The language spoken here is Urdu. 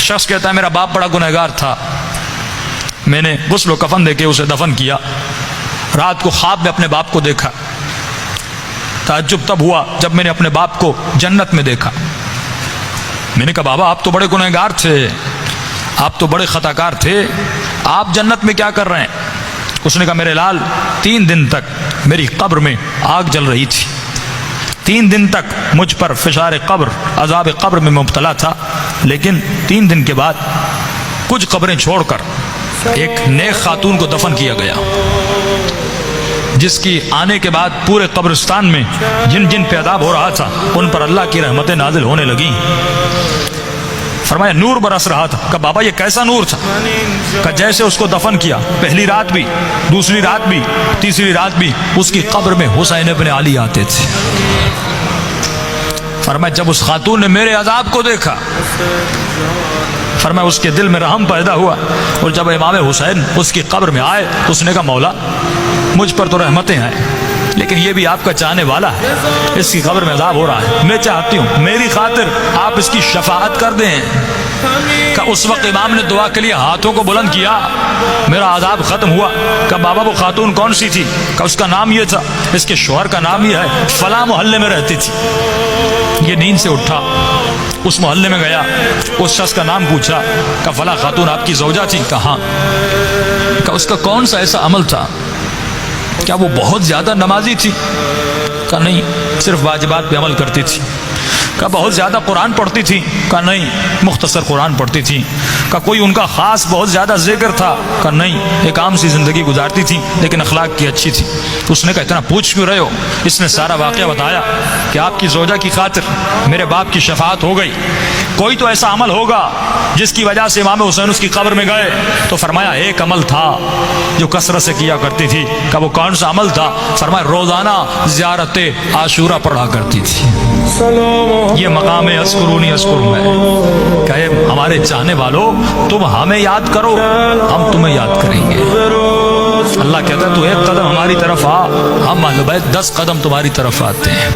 شخص کہتا ہے میرا باپ بڑا گنہگار تھا، میں نے غسل و کفن دے کے اسے دفن کیا، رات کو خواب میں اپنے باپ کو دیکھا، تعجب تب ہوا جب میں نے اپنے باپ کو جنت میں دیکھا۔ میں نے کہا بابا آپ تو بڑے گنہگار تھے، آپ تو بڑے خطا کار تھے، آپ جنت میں کیا کر رہے ہیں؟ اس نے کہا میرے لال 3 دن تک میری قبر میں آگ جل رہی تھی، 3 دن تک مجھ پر فشار قبر، عذاب قبر میں مبتلا تھا، لیکن 3 دن کے بعد کچھ قبریں چھوڑ کر ایک نیک خاتون کو دفن کیا گیا، جس کی آنے کے بعد پورے قبرستان میں جن جن پہ عذاب ہو رہا تھا ان پر اللہ کی رحمتیں نازل ہونے لگیں۔ فرمایا نور برس رہا تھا۔ کہا بابا یہ کیسا نور تھا؟ کہا جیسے اس کو دفن کیا، پہلی رات بھی، دوسری رات بھی، تیسری رات بھی اس کی قبر میں حسین ابن علی آتے تھے۔ فرمایا جب اس خاتون نے میرے عذاب کو دیکھا، فرمایا اس کے دل میں رحم پیدا ہوا، اور جب امام حسین اس کی قبر میں آئے اس نے کہا مولا مجھ پر تو رحمتیں ہیں، لیکن یہ بھی آپ کا چاہنے والا ہے، اس کی قبر میں عذاب ہو رہا ہے، میں چاہتی ہوں میری خاطر آپ اس کی شفاعت کر دیں۔ کہ اس وقت امام نے دعا کے لیے ہاتھوں کو بلند کیا، میرا عذاب ختم ہوا۔ کہ بابا وہ خاتون کون سی تھی؟ کہ اس کا نام یہ تھا، اس کے شوہر کا نام یہ ہے، فلاں محلے میں رہتی تھی۔ یہ نیند سے اٹھا، اس محلے میں گیا، اس شخص کا نام پوچھا، کہ فلاں خاتون آپ کی زوجہ تھی؟ کہ ہاں۔ کہ اس کا کون سا ایسا عمل تھا؟ کیا وہ بہت زیادہ نمازی تھی؟ کہا نہیں، صرف واجبات پہ عمل کرتی تھی۔ کہا بہت زیادہ قرآن پڑھتی تھی؟ کہا نہیں، مختصر قرآن پڑھتی تھی۔ کہا کوئی ان کا خاص بہت زیادہ ذکر تھا؟ کہا نہیں، ایک عام سی زندگی گزارتی تھی لیکن اخلاق کی اچھی تھی۔ اس نے کہا اتنا پوچھ کیوں رہے ہو؟ اس نے سارا واقعہ بتایا کہ آپ کی زوجہ کی خاطر میرے باپ کی شفاعت ہو گئی، کوئی تو ایسا عمل ہوگا جس کی وجہ سے امام حسین اس کی قبر میں گئے۔ تو فرمایا ایک عمل تھا جو کثرت سے کیا کرتی تھی۔ کہ وہ کون سا عمل تھا؟ فرمایا روزانہ زیارت عاشورہ پڑھا کرتی تھی۔ یہ مقام اذکرونی اذکرکم ہے کہ ہمارے چاہنے والوں تم ہمیں یاد کرو، ہم تمہیں یاد کریں گے۔ اللہ کہتا ہے تو 1 قدم ہماری طرف آ، ہم اہل بیت 10 قدم تمہاری طرف آتے ہیں۔